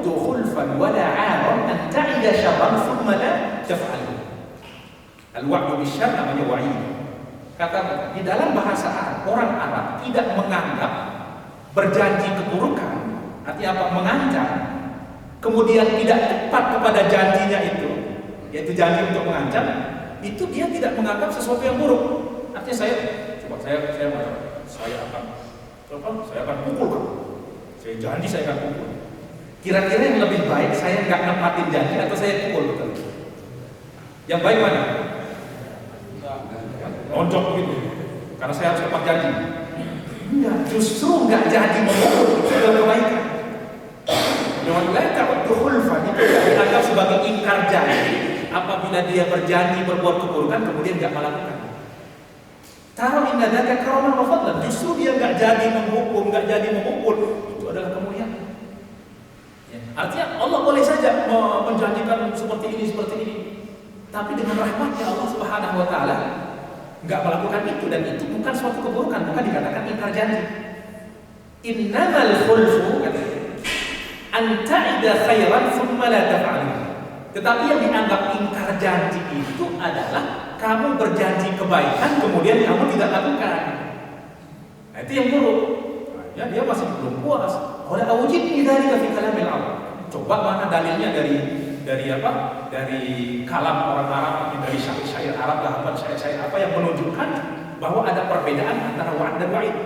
ta'uddu khulfan wa la 'aran an ta'ida syarran thumma la taf'alu. Al-wa'du bisyarr namanya wa'id. Kata di dalam bahasa Arab, orang Arab tidak menganggap berjanji keburukan, artinya apa? Mengancam, kemudian tidak tepat kepada janjinya itu, yaitu janji untuk mengancam, itu dia tidak menganggap sesuatu yang buruk. Artinya saya akan pukul kamu. Saya janji saya akan pukul. Kira-kira yang lebih baik saya nggak nempatin janji atau saya pukul betul? Yang baik mana? Nonjok begitu, karena saya harus tepat janji. Enggak, justru nggak jadi memukul itu adalah kebaikan. Dengan lain ta'uddu khulfan itu dianggap sebagai ingkar janji apabila dia berjanji berbuat keburukan kemudian nggak melakukan. Taruh inna dzaka karaman wa fadlan, justru dia nggak jadi menghukum, nggak jadi memukul, itu adalah kemuliaan. Ya. Artinya Allah boleh saja menjanjikan seperti ini, tapi dengan rahmatnya Allah Subhanahu Wa Taala nggak melakukan itu, dan itu bukan suatu keburukan, bukan dikatakan ingkar janji. Innamal khulfu an ta'ida khairan thumma la taf'alu. Tetapi yang dianggap ingkar janji itu adalah kamu berjanji kebaikan kemudian kamu tidak lakukan. Nah, itu yang buruk. Ya, dia masih belum puas. Qala awjidni dzalika fi kalamil Arab. Coba mana dalilnya dari apa? Dari kalam orang Arab, dari syair Arab lah, syair apa yang menunjukkan bahwa ada perbedaan antara wa'd dan wa'id.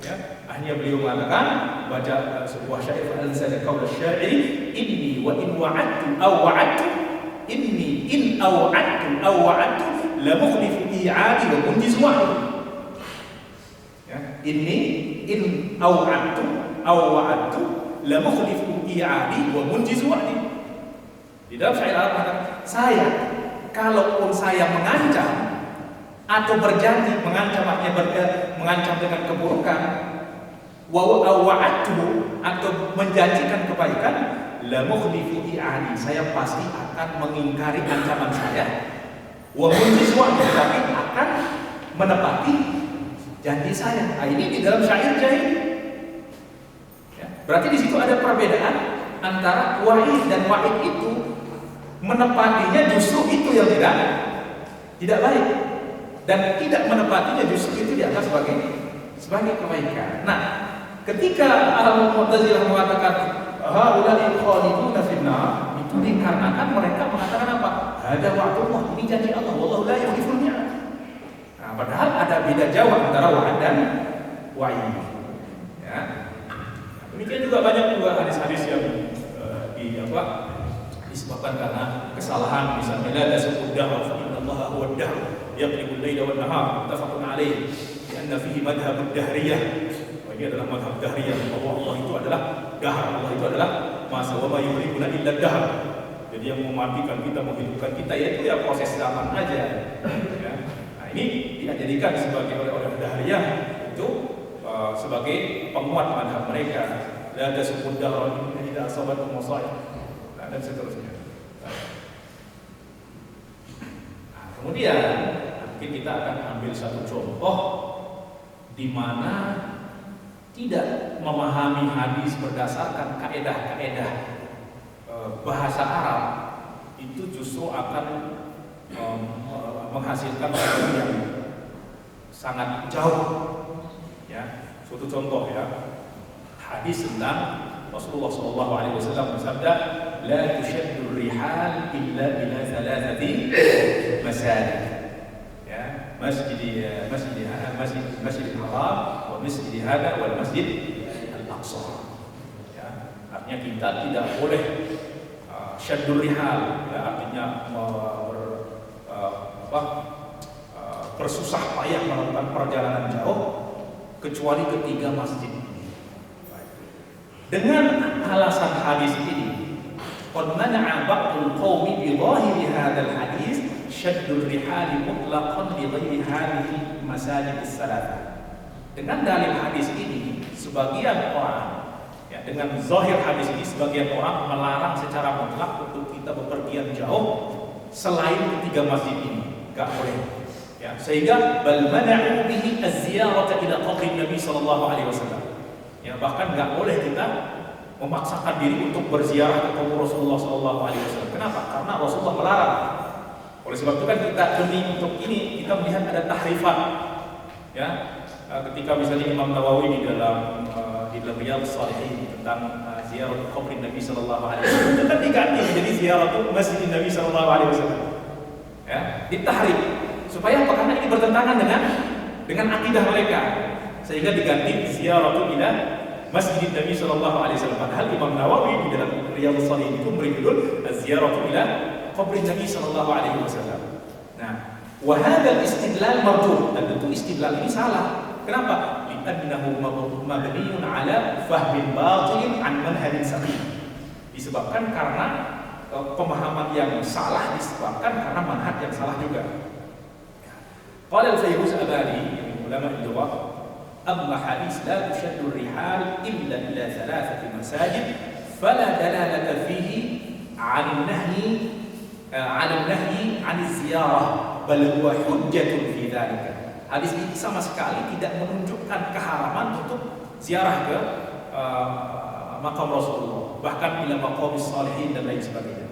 Ya, akhirnya beliau mengatakan, baca sebuah syair, al-zala qaul asy-syairi inni wa in wa'adtu aw wa'adtu inni in aw'adtu aw wa'adtu la mukhlifu i'adi wa munjiz wa'di. Ya, inni in aw'adtu aw wa'adtu la mukhlifu i'adi wa munjiz wa'di. Di dalam syair Arab mengatakan, saya kalaupun saya mengancam atau berjanji, mengancam artinya mengancam dengan keburukan, wa'atu atau menjanjikan kebaikan, la mukhlifu i'adi, saya pasti akan mengingkari ancaman saya, wa munjiz wa'di, tapi akan menepati janji saya. Nah, ini di dalam syair jahil. Ya, berarti di situ ada perbedaan antara wa'id dan wa'id itu. Menepatinya justru itu yang tidak baik, dan tidak menepatinya justru itu dianggap sebagai kebaikan. Nah, ketika Al-Mu'tazilah mengatakan haula'i khaliduna finnar, itu dikarenakan mereka mengatakan apa? Hada wa'dullah, ini janji Allah, wallahu la yukhliful mi'ad. Nah, padahal ada beda jauh antara wa'ad dan wa'id. Ya. Demikian juga banyak juga hadis-hadis yang disebabkan karena kesalahan, misalnya la tasubbu dahr fa inna Allaha huwa ad-dahr yaqlibu al-laila wan nahar, muttafaqun alaih, karena fihi madhhab ad-dahriyah. Ini adalah madhab dahriyah, bahwa Allah itu adalah dahr, Allah itu adalah masa, wa ma yuhlikuna illa ad-dahr. Jadi yang mematikan kita, menghidupkan kita, yaitu ya proses zaman aja. Ya. Nah, ini dijadikan sebagai oleh dahriyah itu sebagai penguat madhab mereka. La tasubbu dahr inna idza asabatkum musa'ib, dan seterusnya. Nah, kemudian mungkin kita akan ambil satu contoh di mana tidak memahami hadis berdasarkan kaedah-kaedah bahasa Arab itu justru akan menghasilkan sesuatu yang sangat jauh. Ya, suatu contoh ya, hadis tentang Rasulullah SAW bersabda, la tushaddu rihal illa ila thalathati masajid. Ya, masjid Haram, wa masjid hada, wal masjid Al-Aqsa. Ya, artinya kita tidak boleh syaddur rihal, ya, artinya bersusah payah melakukan perjalanan jauh kecuali ketiga masjid. Dengan alasan hadis ini, qad mana'a ba'dul qaumi bi dhahiri hadzal hadis syaddur rihal mutlaqan li ghairi hadhihi masajid as-salatah. Dengan dalil hadis ini, sebagian orang, ya, dengan zahir hadis ini, sebagian orang melarang secara mutlak untuk kita bepergian jauh selain ketiga masjid ini, enggak boleh. Ya, sehingga bal mana'u bihi az-ziyarata ila qabri Nabi sallallahu alaihi wasallam. Ya, bahkan nggak boleh kita memaksakan diri untuk berziarah ke kubur Rasulullah SAW. Kenapa? Karena Rasulullah melarang. Oleh sebab itu kan kita demi untuk ini kita melihat ada tahrifat, ya. Ketika misalnya Imam Nawawi di dalam Riyadhus Shalihin tentang ziarah kubur Nabi Sallallahu Alaihi Wasallam itu kan diganti menjadi ziarah Masjid Nabi Sallallahu Alaihi Wasallam, ya, ditahrif supaya apa? Karena ini bertentangan dengan akidah mereka, sehingga diganti ziarah ila Masjid Nabi Sallallahu Alaihi Wasallam. Padahal Imam Nawawi di dalam Riyadhus Shalihin itu memberi judul ziarah ila kubur Nabi Sallallahu Alaihi Wasallam. Nah, wa hadzal istidlal mardud, dan tentu istidlal ini salah. Kenapa? Li'annahu mabniun ala fahmin batil an manhajin saqim. Disebabkan karena pemahaman yang salah, disebabkan karena manhaj yang salah juga. Qala al-Fayruz Abadi, ulama al-lughah, amma hadis la tushaddu ar-rihal illa ila thalathati masajid fala dalalata fihi 'an an-nahyi 'an az-ziyarah bal huwa hujjatun fi dhalika. Hadis ini sama sekali tidak menunjukkan keharaman untuk ziarah ke makam Rasulullah, bahkan ila maqamis salihin dan lain sebagainya.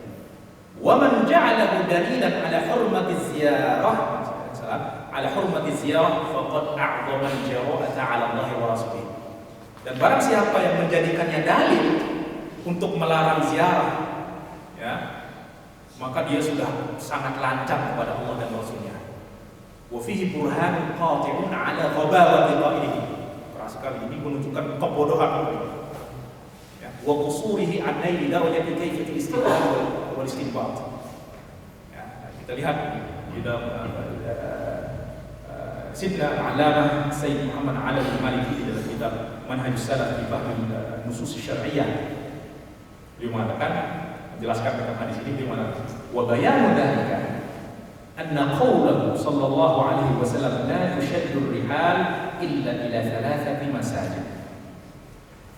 Wa man ja'alahu dalilan ala hurmati ziyarah, ala hurmati ziyarah faqad a'zama al-jara'ata 'ala Allah wa rasulih. Dan barang siapa yang menjadikannya dalil untuk melarang ziarah, ya, maka dia sudah sangat lancang kepada Allah dan Rasulnya. Wa fihi burhanun qati'un 'ala ghabawati qailihi. Keras sekali ini menunjukkan kebodohan. Ya, wa qusurihi 'an naili darajati kayfiyati istidlal wal istinbat. Ya, kita lihat di dalam Sidna Al-Allamah Sayyid Muhammad Ali Al-Maliki di dalam kitab Manhajus Salaf fi Fahmi Nusus Syar'iyyah. Beliau mengatakan, menjelaskan tentang hadis ini, beliau mengatakan, wa bayanu dzalika anna qawlahu sallallahu alaihi wasallam la tushaddu ar-rihal illa ila thalathati masajid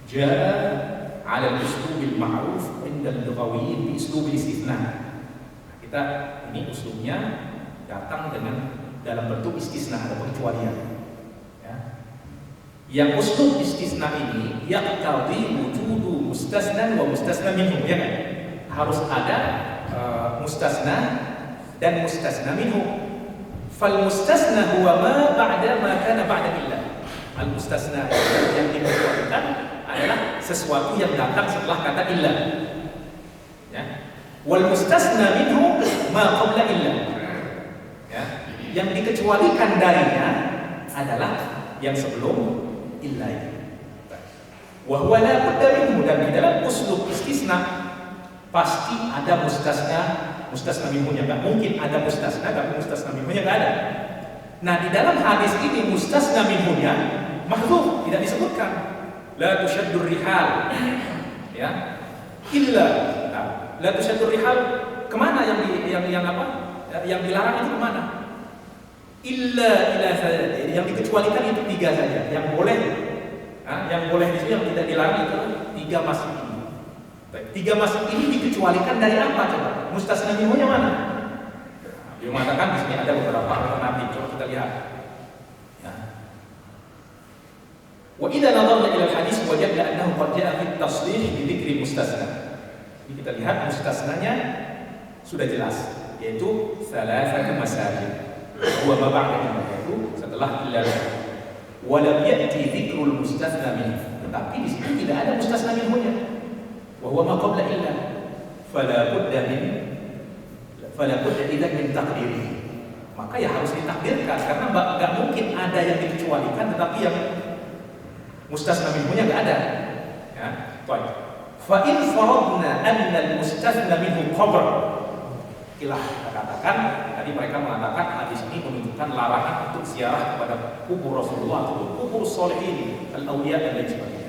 jaa 'ala al-uslub al-ma'ruf 'inda al-lughawiyyin bi uslub al-istithna. Kita ini uslubnya datang dengan dalam bentuk istisna, ada pengecualian, ya. Yang uslub istisna ini yaqtadi wujudu mustasna wa mustasna minhu, ya kan? Harus ada mustasna dan mustasna minhu. Fal mustasna huwa ma ba'da ma kana ba'da billah. Al mustasna yang dikecualikan adalah sesuatu yang datang setelah kata illah, ya. Wal mustasna minhu ma qabla illah, ya. Yang dikecualikan darinya adalah yang sebelum illah itu. Wa huwa la budda minhu, dan di dalam uslub istisna pasti ada mustasna minhunya. Nggak mungkin ada mustasna tapi mustasna minhunya nggak ada. Nah, di dalam hadis ini mustasna minhunya mahdzuf, tidak disebutkan. La tushaddu rihal, ya, illa. Nah, la tushaddu rihal kemana yang apa? Yang dilarang itu kemana? Illa yang dikecualikan itu tiga saja. Yang boleh, yang boleh itu, yang tidak dilarang itu tiga masjid ini. Tiga masjid ini dikecualikan dari apa coba? Mustasna minhunya mana? Dia mengatakan di sini ada beberapa alternatif. Coba kita lihat. Ya. Wa idza nadarna ila al-hadis wajadna annahu qad jaa fi at-tasrih bi dzikri mustasna. Ini kita lihat mustasnanya sudah jelas, yaitu salasatu masajid. Wa ma ba'da, yaitu setelah ilal. Wa lam ya'ti dzikrul mustasna minhu. Tetapi di sini tidak ada mustasna minhunya. Wa huwa ma qabla illa. Fala budda idzan min taqdirihi. Maka ya harus ditakdirkan, karena enggak mungkin ada yang dikecualikan tetapi yang mustasna minhunya enggak ada. Ya, baik. Fa in faradna anna al-mustasna minhu qabr. Ilah katakan tadi mereka mengatakan hadis ini menunjukkan larangan untuk ziarah kepada kubur Rasulullah atau kubur sholihin, al-awliya dan lain sebagainya.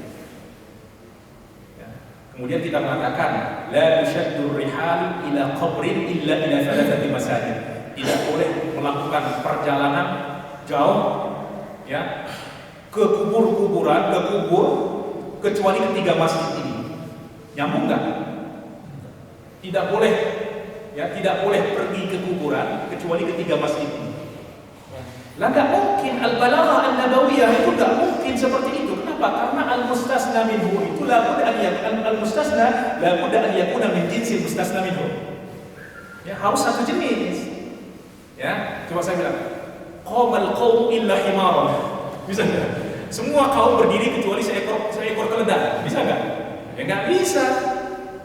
Kemudian kita mengatakan la tushaddu rihal ila qabrin illa ila thalathati masajid. Tidak boleh melakukan perjalanan jauh, ya, ke kuburan, ke kubur kecuali ketiga masjid ini. Nyambung enggak? Tidak boleh, ya, tidak boleh pergi ke kuburan kecuali ketiga masjid ini. Lah enggak mungkin, al-balaghah an-nabawiyah itu enggak mungkin seperti itu. Kenapa? Kenapa? Karena al-mustasna minhu itu labudda an yakuna al-mustasna labudda an yakuna min jinsi mustasna minhu. Ya, harus satu jenis. Ya, coba saya bilang, qamal qaum illa himaran. Bisa enggak? Semua kaum berdiri kecuali seekor keledai. Bisa enggak? Ya enggak bisa.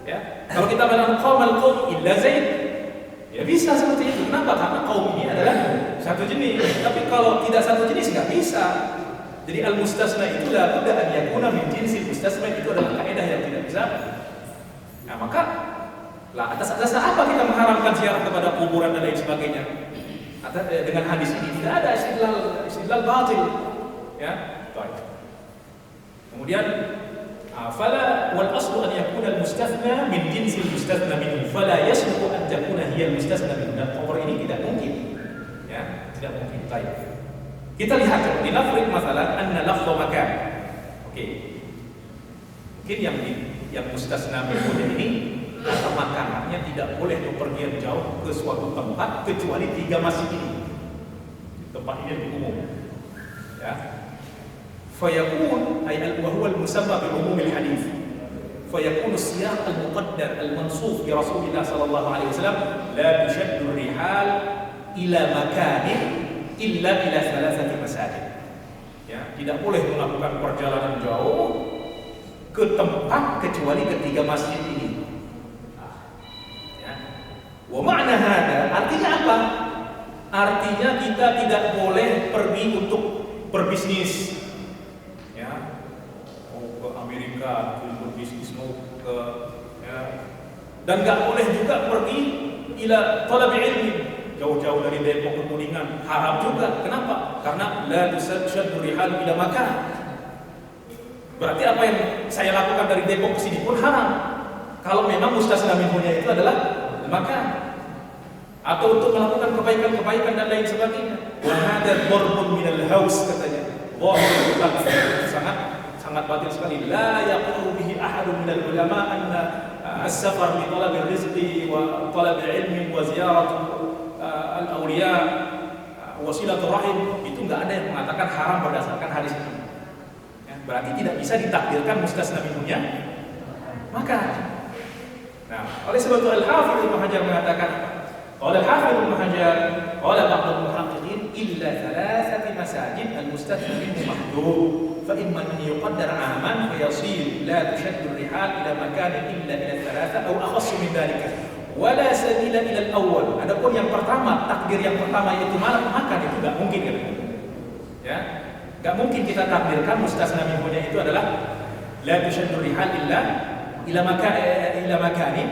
Ya. Kalau kita bilang qamal qaum illa zaid, ya bisa seperti itu. Kenapa? Karena kaum ini adalah satu jenis. Tapi kalau tidak satu jenis enggak bisa. Jadi al-mustasna itu labudda an yakuna min jinsi mustasna, itu adalah kaidah yang tidak bisa. Nah, maka atas dasar apa kita mengharamkan ziarah kepada kuburan dan lain sebagainya? Dengan hadis ini tidak ada istidlal batil. Ya, baik. Kemudian fala wal aslu an yakuna al-mustathna min jinsi al-mustathna minhu fala yasluhu an takuna hiya al-mustathna minhu. Dan kubur ini tidak mungkin. Ya, tidak mungkin. Baik. Kita lihat di lafaz masalah anna lafdhu makan. Oke. Mungkin yang mustasna minhu ini kata makanannya tidak boleh bepergian jauh ke suatu tempat kecuali 3 masjid ini. Tempat ini lebih umum. Ya. Fayakun ay al-huwa al-musamma bi umum al-hadis. Fayakun as-siyaq al-muqaddar al-mansukh bi Rasulillah sallallahu alaihi wasallam la tushaddu ar-rihal ila makanin illa ila thalathati masajid. Ya, tidak boleh melakukan perjalanan jauh ke tempat kecuali ke 3 masjid ini. Wa ma'na hada, artinya apa? Artinya kita tidak boleh pergi untuk berbisnis. Ya. Mau ke Amerika untuk berbisnis, mau ke dan enggak boleh juga pergi ila talab ilmi, jauh-jauh dari Depok ke Kuningan, haram juga. Kenapa? Karena la tushaddu rihal ila makan. Berarti apa yang saya lakukan dari Depok ke sini pun haram. Kalau memang mustasna minhunya itu adalah makan atau untuk melakukan kebaikan-kebaikan dan lain sebagainya. Wa hada darbun minal haus katanya. Sangat batil sekali. La yaqulu bihi ahadun minal ulama anna as-safar li talabi rizqi wa talabi ilmi wa ziyaratu al-awliya wasilatul rahim, itu enggak ada yang mengatakan haram berdasarkan hadis ini. Ya, berarti tidak bisa ditakdirkan mustasna minhunya maka. Nah, oleh sebab itu Al-Hafidz Ibnu Hajar mengatakan, qala Al-Hafidz Ibnu Hajar, qala ba'd al-muhaqqiqin illa thalathati masajid al-mustathna minhu mahdud, fa imma an yuqaddar 'aman fa yasir la tushaddu ar-rihal ila makanin illa ila thalatha aw akhass min dhalika. Wala sabila ila al-awwal. Adapun yang pertama, takdir yang pertama yaitu makan itu enggak mungkin kan? Ya. Enggak mungkin kita takdirkan mustasna minhunya itu adalah la tushaddu rihal ila makanin.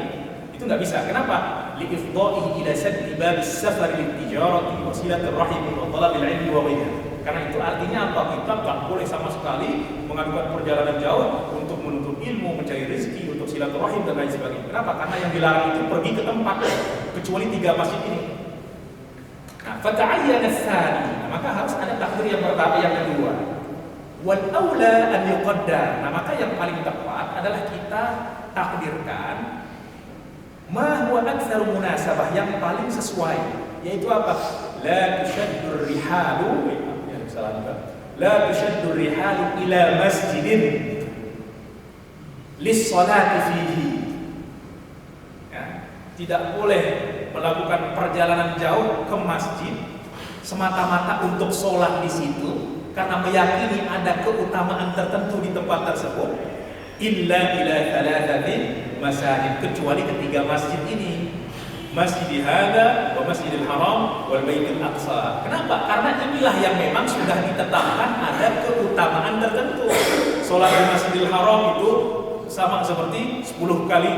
Itu enggak bisa. Kenapa? Li ifdha'ihi ila saddi bab as-safar lil-tijarati wa silatir rahim wa talab al-'ilmi wa ghayrihi. Karena itu artinya apa? Kita enggak boleh sama sekali mengadukan perjalanan jauh untuk menuntut ilmu, mencari rezeki, untuk silaturahim dan lain sebagainya. Kenapa? Karena yang dilarang itu pergi ke tempat kecuali 3 masjid ini. Nah, fata'ayyana ats-tsani. Nah, maka harus ada takdir yang pertama, yang kedua. Wal aula an yuqaddar. Nah, maka yang paling tepat adalah kita takdirkan ma huwa aktsaru munasabah, yang paling sesuai, yaitu apa? La tushaddu rihalu, la tushaddu rihalu ila masjidin lis-salati fihi. Ya, tidak boleh melakukan perjalanan jauh ke masjid semata-mata untuk sholat di situ karena meyakini ada keutamaan tertentu di tempat tersebut. Illa ila thalathati masajid, kecuali ketiga masjid ini, Masjid Hada wa Masjidil Haram wal Baitul Aqsa. Kenapa? Karena inilah yang memang sudah ditetapkan ada keutamaan tertentu. Salat di Masjidil Haram itu sama seperti 10.000 kali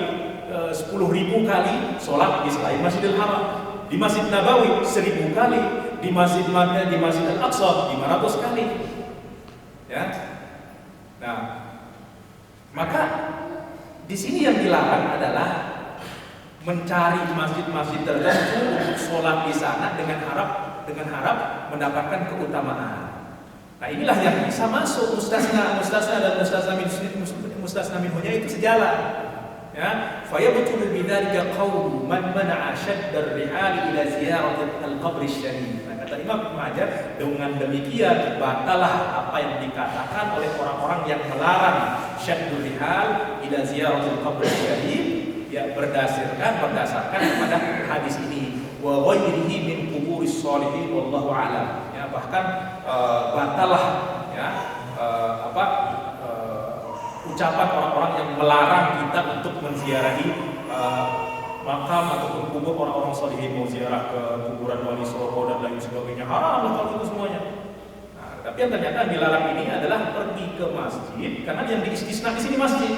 salat di selain Masjidil Haram. Di Masjid Nabawi 1.000 kali, di Masjid Al-Aqsa 500 kali. Ya. Nah, maka di sini yang dilarang adalah mencari masjid-masjid tertentu untuk sholat di sana dengan harap mendapatkan keutamaan. Nah, inilah yang bisa masuk mustasna dan mustasna minhunya itu sejalan. Ya, fayabtul bidzalika qaul man mana'a shaddar rihal ila ziyarat al-qabr asy-syarif. Nah, kata Imam Ibnu Hajar, dengan demikian batalah apa yang dikatakan oleh orang-orang yang melarang syaddur rihal ila ziyarat al-qabr asy-syarif, ya berdasarkan kepada hadis ini wa ghairihi min quburis shalihin wallahu a'lam. Ya, bahkan batalah ya ucapan orang-orang yang melarang kita untuk menziarahi makam ataupun kubur orang-orang sholihin, mau ziarah ke kuburan wali songo dan lain sebagainya, haram lah kalau itu semuanya. Nah, tapi yang ternyata dilarang ini adalah pergi ke masjid, karena yang diistisna di sini masjid.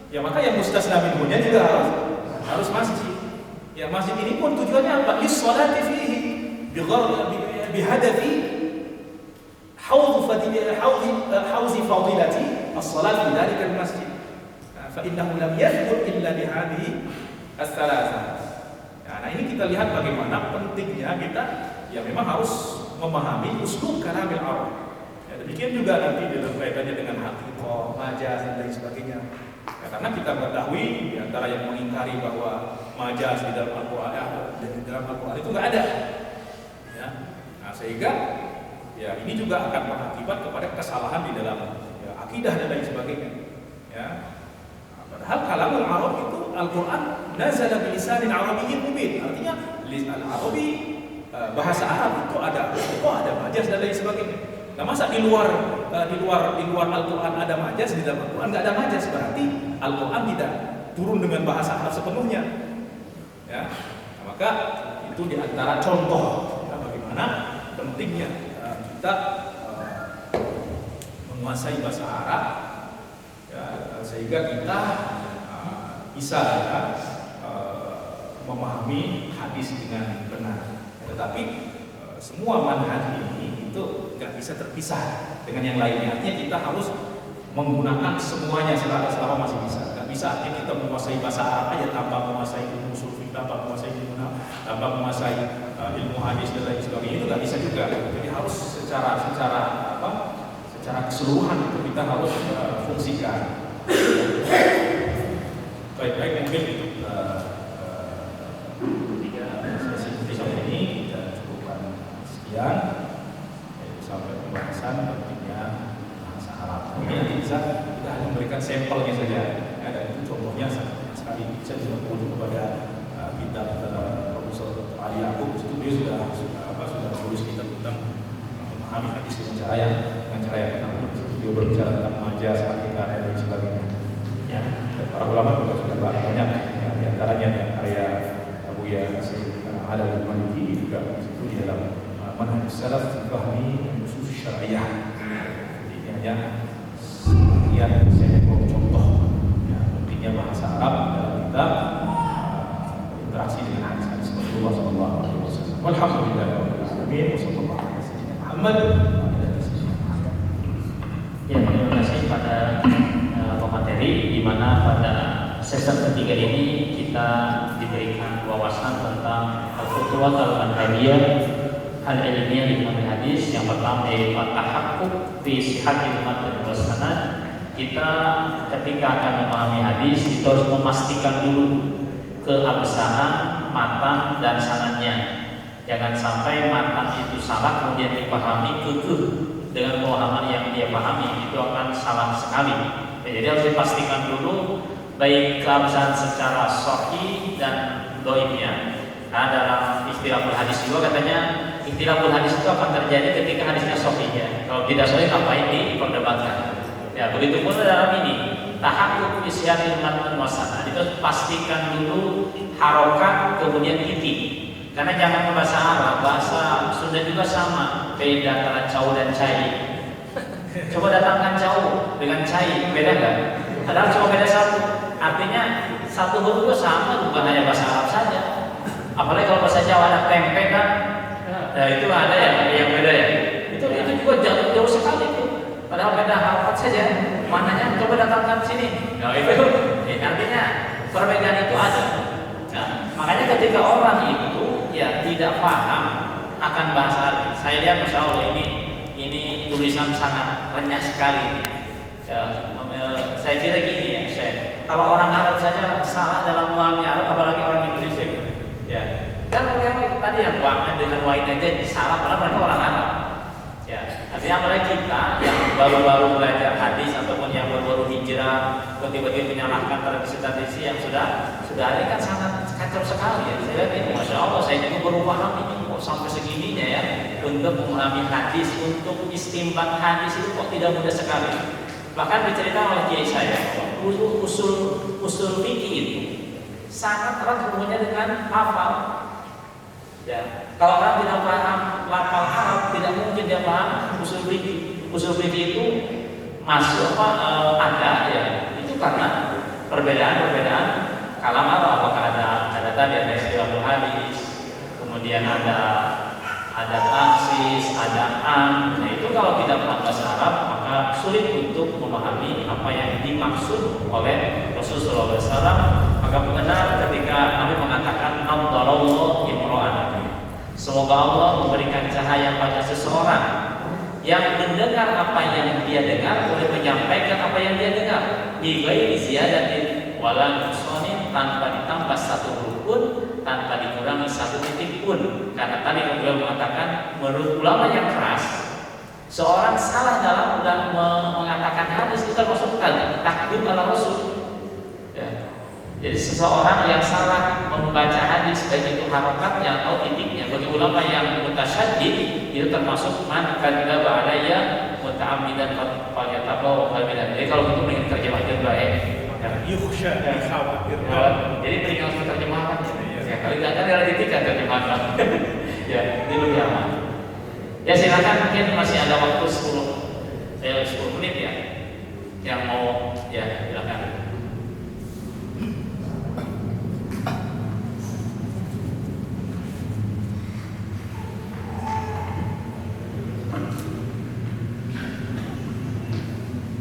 Ya maka yang mustasna minhunya juga harus masjid. Ya masjid ini pun tujuannya apa? Lis-sholati fihi bihadafi hauzi fadilati as-salat fi dzalika al-masjid. Fa innahu lam yathbut illa bi hadhihi as-salasah. Nah, ini kita lihat bagaimana pentingnya kita ya memang harus memahami uslub kalamil Arab. Ya, demikian juga nanti dalam kaitannya dengan haqiqah, majaz dan lain sebagainya. Ya, karena kita ketahui di antara yang mengingkari bahwa majaz di dalam Al-Qur'an itu enggak ada. Ya. Nah, sehingga ya ini juga akan berakibat kepada kesalahan di dalam ya, akidah dan lain sebagainya. Ya. Padahal kalamul Arab itu Al-Quran nazala bilisanin arabiyyin mubin. Artinya lisan Arabi, bahasa Arab itu ada majaz dan lain sebagainya. Nah, masa di luar Al-Quran ada majaz, di dalam Al-Quran nggak ada majaz, berarti Al-Quran tidak turun dengan bahasa Arab sepenuhnya. Ya. Nah, maka itu di antara contoh ya, bagaimana pentingnya kita menguasai bahasa Arab ya, sehingga kita bisa ya, memahami hadis dengan benar. Tetapi semua manhaj ini itu nggak bisa terpisah dengan yang lainnya. Artinya kita harus menggunakan semuanya selama masih bisa. Nggak bisa artinya kita menguasai bahasa Arab aja tanpa menguasai ilmu ushul fiqh, tanpa menguasai ilmu nahwu, tanpa menguasai ilmu hadis dan lain sebagainya, itu nggak bisa juga. Jadi harus secara keseluruhan itu kita harus fungsikan. Baik mungkin sesi episode ini kita cukupkan sekian, yaitu sampai pembahasan pentingnya bahasa Arab. Ini nanti bisa kita hanya memberikan sampelnya saja, ya, dan itu contohnya sekali bisa juga merujuk kepada kitab Profesor Dr. Ali Yaqub. Dia sudah tulis kitab tentang memahami hadis dengan cara yang benar. Dia berbicara tentang majaz, hakikat dan lain sebagainya. Ya, para ulama juga sudah banyak ya, di antaranya yang karya Abu Ya Ala al-Maliki juga itu di dalam manhaj salaf fi fahmi nusus syariah. Ini hanya sekian saya mau contoh ya, pentingnya bahasa Arab dalam kita berinteraksi dengan hadis-hadis Rasulullah sallallahu alaihi wasallam. Walhamdulillahirabbil alamin wa sallallahu alaihi wasallam. Muhammad. Ya, terima kasih pada pemateri, di mana pada sesi ketiga ini kita diberikan wawasan tentang al-khutuwat al-manhajiyah al-ilmiyah di dalam hadis. Yang pertama yaitu at-tahaqquk fi sihhatil matn was sanad. Kita ketika akan memahami hadis itu harus memastikan dulu keabsahan matan dan sanadnya. Jangan sampai matan itu salah kemudian dipahami kekeh dengan pemahaman yang dia pahami, itu akan salah sekali. Ya, jadi harus dipastikan dulu baik keabsahan secara sahih dan dhaifnya. Nah, dalam istilahul hadis juga katanya istilahul hadis itu akan terjadi ketika hadisnya sahih ya. Kalau tidak sahih ngapain diperdebatkan? Ya, begitu pun dalam ini tahaqquk isyanil matn wasana. Itu pastikan dulu harokat kemudian inti. Karena jangan bahasa Arab, bahasa Sunda juga sama, beda antara cau dan cai. Coba datangkan cau dengan cai, beda nggak? Padahal cuma beda satu. Artinya satu huruf itu sama, bukan hanya bahasa Arab saja. Apalagi kalau bahasa Jawa ada tempe kan, nah itu ada yang beda ya. Itu juga jauh sekali itu. Padahal beda harokat saja. Mananya coba datangkan sini. Nah itu, artinya perbedaan itu ada. Nah, makanya ketika orang itu ya tidak paham akan bahasa Arab. Saya lihat Masya Allah ini tulisan sangat renyah sekali. Ya, saya kira gini ya, Kalau orang Arab saja salah dalam memahami Arab, apalagi orang Indonesia. Ya. Dan yang tadi yang dengan wine aja salah, padahal mereka orang Arab. Ya. Artinya apalagi kita yang baru-baru belajar hadis ataupun yang baru-baru hijrah, tiba-tiba menyalahkan tradisi-tradisi yang sudah ada, kan sangat kacau sekali ya. Saya lihat ini, masya Allah, saya juga baru paham ini kok sampai segininya ya. Untuk memahami hadis, untuk istimbat hadis itu kok tidak mudah sekali. Bahkan diceritakan oleh kiai saya, usul fikih itu sangat erat hubungannya dengan hafal. Ya, kalau orang tidak paham lafal Arab, tidak mungkin dia paham usul fikih. Usul fikih itu masuk ada ya. Itu karena perbedaan kalam Arab. Apakah ada tadi ada istilah hadis, kemudian ada taksis, ada am. Nah itu kalau tidak paham bahasa Arab maka sulit untuk memahami apa yang dimaksud oleh Rasulullah SAW. Maka benar ketika Nabi mengatakan Allahu imro'an, semoga Allah memberikan cahaya pada seseorang yang mendengar apa yang dia dengar, boleh menyampaikan apa yang dia dengar, bi ghairi ziyadatin wala nuqsanin, tanpa ditambah satu huruf pun, tanpa dikurangi satu titik pun. Karena tadi beliau mengatakan menurut ulama yang keras, seorang salah dalam mengatakan hadis itu termasuk takdim ala Rasul. Ya. Jadi seseorang yang salah membaca hadis, baik itu harokatnya atau titiknya, bagi ulama yang mutasyaddid itu termasuk man kadzdzaba alayya muta'ammidan falyatabawa qamilan. Jadi kalau itu dengan terjemahkan baik, yukhsha dikhawatir. Jadi berikan terjemahan. Ya, kali tidak ada titik kan terjemahan. Ya, ini lebih aman. Ya silakan, mungkin masih ada waktu 10 menit ya. Yang mau ya silakan.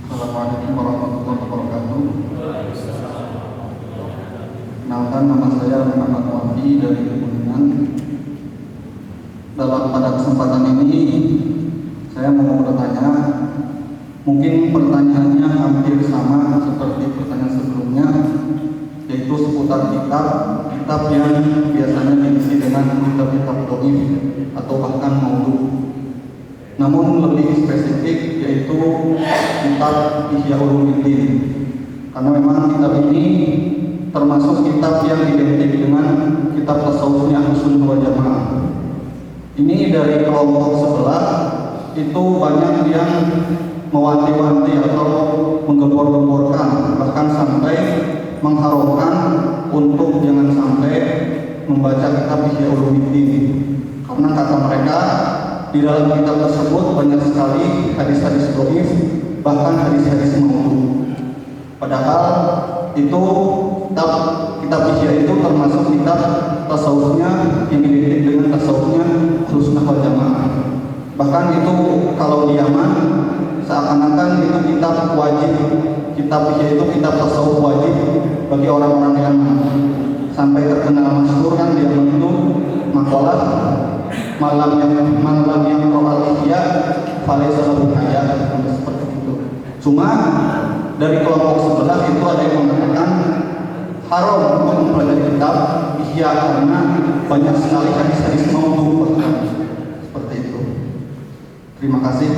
Assalamualaikum warahmatullahi wabarakatuh. Kenalkan, nama saya Muhammad Wafi dari Kuningan. Pada kesempatan ini saya mau bertanya, mungkin pertanyaannya hampir sama seperti pertanyaan sebelumnya, yaitu seputar kitab yang biasanya diisi dengan kitab-kitab dhaif atau bahkan maudhu. Namun lebih spesifik yaitu kitab Ihya Ulumuddin, karena memang kitab ini termasuk kitab yang identik dengan kitab tasawufnya Ahlussunnah wal Jamaah. Ini dari kelompok sebelah itu banyak yang mewanti-wanti atau menggembor-gemborkan, bahkan sampai mengharamkan untuk jangan sampai membaca kitab Ihya Ulumuddin, karena kata mereka di dalam kitab tersebut banyak sekali hadis-hadis dhaif, bahkan hadis-hadis maudhu. Padahal itu kitab Ihya itu termasuk kitab tasawufnya yang identik dengan tasawufnya Ahlussunnah wal Jamaah. Bahkan itu kalau di Yaman seakan-akan itu kitab wajib. Kitab Ihya itu kitab tasawuf wajib bagi orang-orang Yaman. Sampai terkenal masyhur kan di Yaman itu makalah malam yang rohal Ihya falaysa lahu hajat, seperti itu. Cuma dari kelompok sebelah itu ada yang mengatakan haram untuk mempelajari kitab Ihya karena banyak sekali hadis-hadis maudhu, seperti itu. Terima kasih.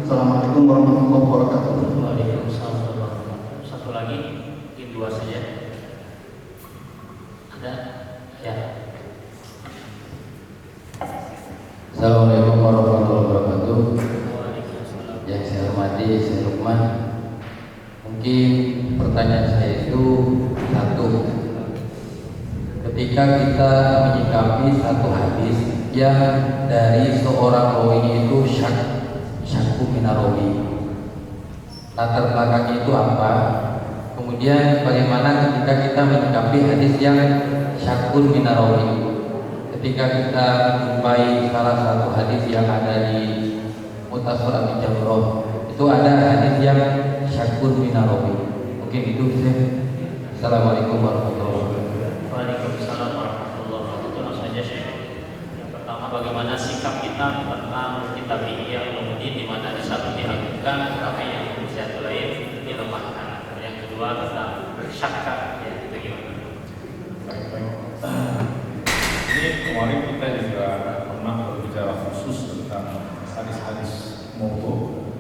Assalamualaikum warahmatullahi wabarakatuh. Waalaikumsalam warahmatullahi wabarakatuh. Satu lagi, mungkin dua saja. Ada? Ya. Assalamualaikum warahmatullahi wabarakatuh. Waalaikumsalam. Yang saya hormati, saya Lukman. Mungkin pertanyaan saya itu satu. Ketika kita menyikapi satu hadis yang dari seorang rawi itu syakku minarawi, latar belakangnya itu apa? Kemudian bagaimana ketika kita menyikapi hadis yang syakun minarawi? Ketika kita menjumpai salah satu hadis yang ada di Mutasar Abi Jamroh, itu ada hadis yang syakun minarawi. Mungkin itu saja. Assalamualaikum warahmatullahi wabarakatuh. Waalaikumsalam warahmatullahi wabarakatuh. Langsung saja Syekh. Yang pertama, bagaimana sikap kita tentang kitab Ihya Ulumuddin, di mana di satu diagungkan tapi yang satu lain dilemahkan. Yang kedua tentang syak Ini kemarin kita juga pernah berbicara khusus tentang hadis-hadis maudu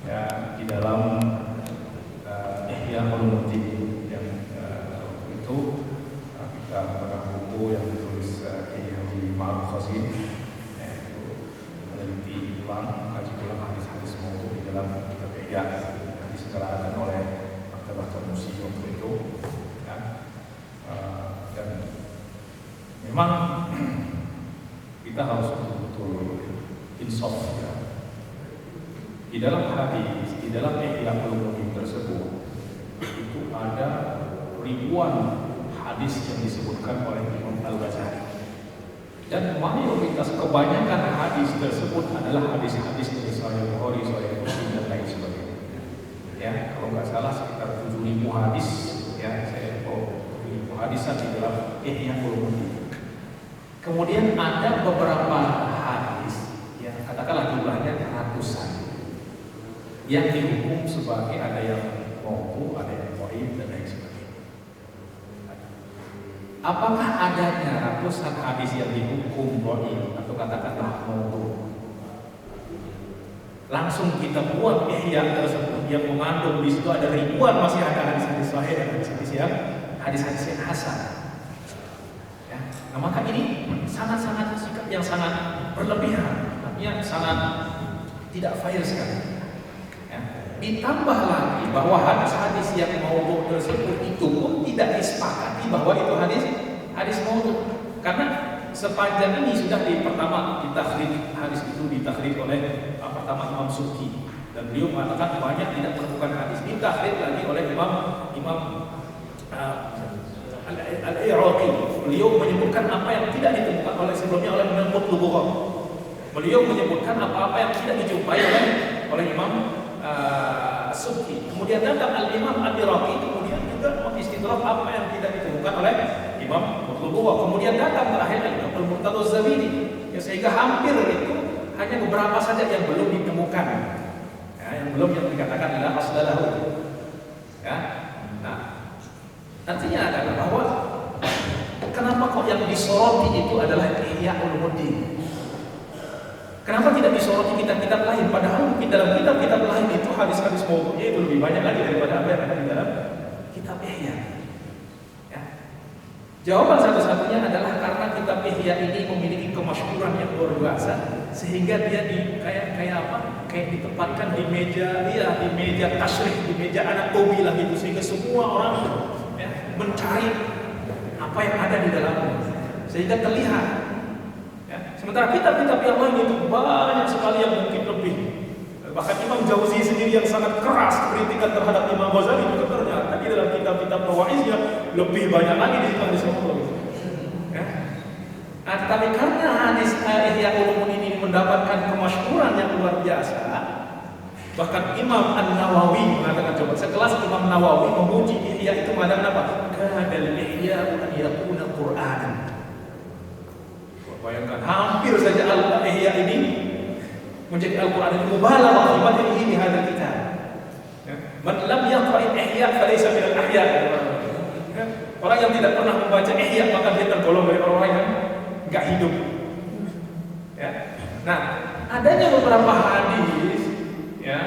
ya di dalam Ihya Ulumuddin yang itu kita pernah buku yang ditulis Kiai Haji Ma'ruf Qasim itu meneliti ulang, kaji ulang hadis-hadis maudu di dalam kitab Ihya yang diselenggarakan oleh Maktabah Tanusi waktu itu ya. Dan memang kita harus betul-betul insaf ya. Di dalam hadis, di dalam Ihya Ulumuddin tersebut itu ada ribuan hadis yang disebutkan oleh Imam Al-Ghazali. Dan mayoritas kebanyakan hadis tersebut adalah hadis-hadis dari Sahih Bukhari, Sahih Muslim dan lain sebagainya. Ya, kalau nggak salah sekitar 7.000 hadis ya, saya hadisan di dalam Ihya Ulumuddin. Kemudian ada beberapa hadis yang katakanlah jumlahnya ratusan yang dihukum sebagai ada yang maudu, ada yang dhaif dan lain sebagainya. Apakah adanya ratusan hadis yang dihukum dhaif atau katakanlah maudu? Langsung kita buat Ihya tersebut yang mengandung di situ ada ribuan, masih ada hadis-hadis sahih dan hadis-hadis yang hasan. Ya. Nah, maka ini sangat-sangat sikap yang sangat berlebihan, artinya sangat tidak fair sekali. Ya. Ditambah lagi bahwa hadis-hadis yang maudhu tersebut itu pun tidak disepakati bahwa itu hadis maudhu, karena sepanjang ini sudah pertama ditakhrij, hadis itu ditakhrij oleh pertama Imam Subki, dan beliau mengatakan banyak tidak menemukan hadis, ditakhrij lagi oleh Imam Al-Iraqi. Beliau menyebutkan apa yang tidak ditemukan oleh sebelumnya oleh Imam Qutlubughah. Beliau menyebutkan apa-apa yang tidak dijumpai oleh Imam Subki. Kemudian datang Al-Imam Al-Iraqi, kemudian juga mengistidrak apa yang tidak ditemukan oleh Imam Qutlubughah. Kemudian datang terakhir Imam Al-Murtadha Az-Zabidi, ya, sehingga hampir itu hanya beberapa saja yang belum ditemukan, ya, yang belum yang dikatakan la aslalahu. Ya. Nah, artinya adalah bahwa kenapa kok yang disoroti itu adalah Ihya Ulumuddin? Kenapa tidak disoroti kitab-kitab lain? Padahal mungkin dalam kitab-kitab lain itu hadis-hadis maudhu'nya itu lebih banyak lagi daripada apa yang ada di dalam kitab Ihya. Ya. Jawaban satu-satunya adalah karena kitab Ihya ini memiliki kemasyhuran yang luar biasa, sehingga dia kayak ditempatkan di meja tasyrih, di meja anatomi lah gitu, sehingga semua orang mencari apa yang ada di dalamnya sehingga terlihat. Ya. Sementara kitab-kitab yang lain itu banyak sekali yang mungkin lebih. Bahkan Imam Jauzi sendiri yang sangat keras kritikan terhadap Imam Ghazali juga ternyata di dalam kitab-kitab Fawaidnya lebih banyak lagi di hadis Rasulullah. Ya. Nah, tetapi karena hadis Ihya Ulumuddin ini mendapatkan kemasyhuran yang luar biasa, bahkan Imam An-Nawawi mengatakan, coba sekelas Imam Nawawi memuji Ihya itu mengatakan apa? Kadal Ihya an yakuna Qur'anan. Bayangkan, hampir saja Al-Ihya ini menjadi Al-Qur'an, itu mubalaghah fi madhihi hadzal kitab. Man lam yaqra' Ihya falaysa min al-ahya. Orang yang tidak pernah membaca Ihya maka dia tergolong dari orang yang enggak hidup. Ya. Nah, adanya beberapa hadis ya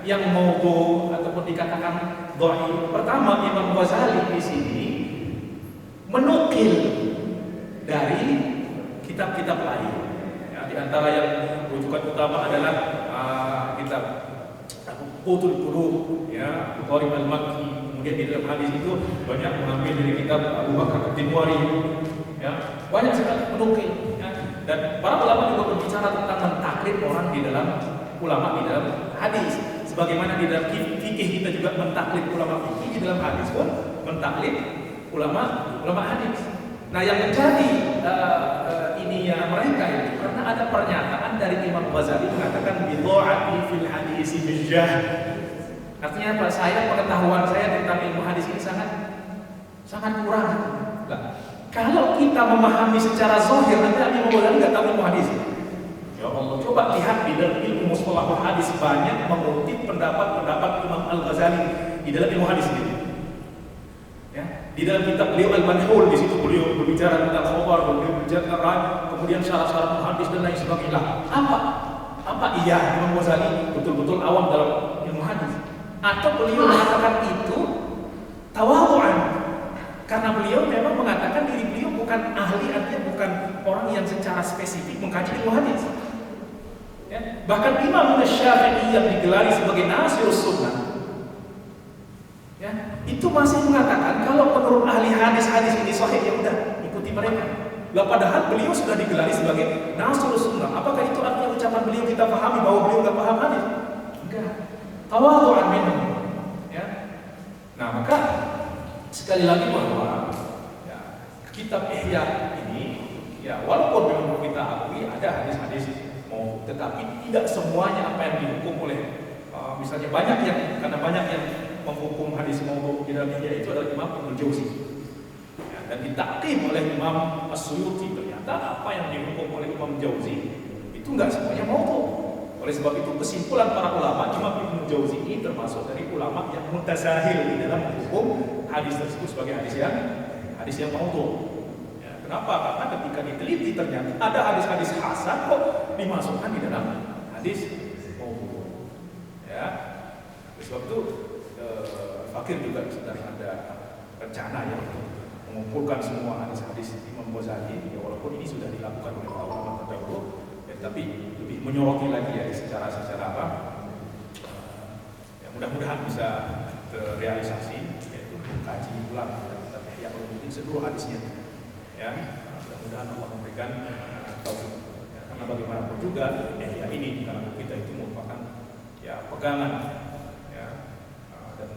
yang maudhu ataupun dikatakan dhaif. Pertama, Imam Ghazali di sini menukil dari kitab-kitab lain. Ya, di antara yang rujukan utama adalah kitab Qutul Qulub, ya, Bukhari Al-Makki. Kemudian di dalam hadis itu banyak mengambil dari kitab Abu Bakar At-Tinwari. Ya, banyak sekali menukil. Ya. Dan para ulama juga berbicara tentang mentaklid orang di dalam ulama di dalam hadis. Sebagaimana di dalam fikih kita juga mentaklid ulama fikih, di dalam hadis pun mentaklid ulama hadis. Nah, yang menjadi ininya mereka itu karena ada pernyataan dari Imam Ghazali mengatakan bid'ati fil hadis bijah. Artinya apa? Pengetahuan saya tentang ilmu hadis ini sangat kurang. Nah, kalau kita memahami secara zahir, nanti Imam Ghazali nggak tahu ilmu hadis. Ya Allah, coba lihat di dalam ilmu mustalahul hadis banyak mengutip pendapat-pendapat Imam Al-Ghazali di dalam ilmu hadis ini. Ya, di dalam kitab beliau Al-Manhul, di situ beliau bicara tentang khabar, beliau bicara kemudian syarat-syarat hadis dan lain sebagainya. Apa iya Imam Ghazali betul-betul awam dalam ilmu hadis? Atau beliau mengatakan itu tawadhu'an? Karena beliau memang mengatakan diri beliau bukan ahli, artinya bukan orang yang secara spesifik mengkaji ilmu hadis. Ya, bahkan Imam Syafi'i yang digelari sebagai Nasirus Sunnah, ya, itu masih mengatakan kalau menurut ahli hadis ini sahih, ya udah ikuti mereka. Lah padahal beliau sudah digelari sebagai Nasirus Sunnah. Apakah itu artinya ucapan beliau kita pahami bahwa beliau nggak paham hadis? Enggak. Tawadhu'an minhu. Ya. Nah, maka sekali lagi bahwa ya, kitab Ihya ini, ya walaupun memang kita akui ada hadis-hadis mau, tetapi tidak semuanya apa yang dihukum oleh misalnya banyak yang menghukum hadis mau di dalam Ihya itu adalah Imam Ibnu Jauzi, ya, dan ditakim oleh Imam As-Suyuti. Ternyata apa yang dihukum oleh Imam Jauzi itu enggak semuanya mau. Oleh sebab itu kesimpulan para ulama, Imam Ibnu Jauzi ini termasuk dari ulama yang mutasahil di dalam menghukum hadis tersebut sebagai hadis yang maudhu. Ya, kenapa? Karena ketika diteliti ternyata ada hadis-hadis hasan kok dimasukkan di dalam hadis maudhu. Ya, oleh sebab itu Fakir juga sedang ada rencana ya untuk mengumpulkan semua hadis-hadis Imam Ghazali. Ya, walaupun ini sudah dilakukan oleh para ulama terdahulu, ya, tapi lebih menyoroti lagi ya secara apa? Ya, mudah-mudahan bisa terrealisasi, yaitu mengkaji ulang kitab Ihya Ulumuddin seluruh hadisnya. Ya, mudah-mudahan Allah memberikan taufik. Ya, karena bagaimanapun juga Ihya ini di kalangan kita itu merupakan ya pegangan, ya, dan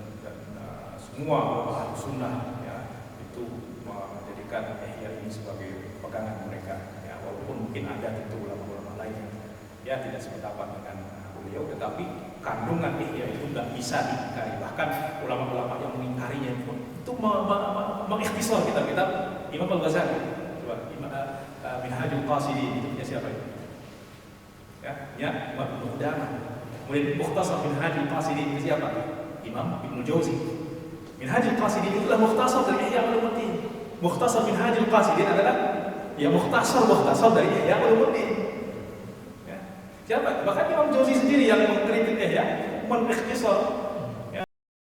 semua ulama sunnah ya itu menjadikan Ihya ini sebagai pegangan mereka. Ya, walaupun mungkin ada tentu ulama-ulama lain ya tidak sependapat dengan beliau, tetapi kandungan Ihya itu tidak bisa diingkari. Bahkan ulama-ulama yang mengingkarinya itu mengikhtisar kitab Imam Al-Ghazali. Coba Minhajul Qasidin itu punya siapa itu? Ya, Imam Ibnu Qudamah. Kemudian Mukhtasar Minhajul Qasidin itu siapa? Imam Ibnu Jauzi. Minhajul Qasidin itulah mukhtasar dari Ihya Ulumuddin. Mukhtasar Minhajul Qasidin adalah ya mukhtasar dari Ihya Ulumuddin. Siapa? Bahkan Imam Jauzi sendiri yang mengkritik Ihya, mengikhtisar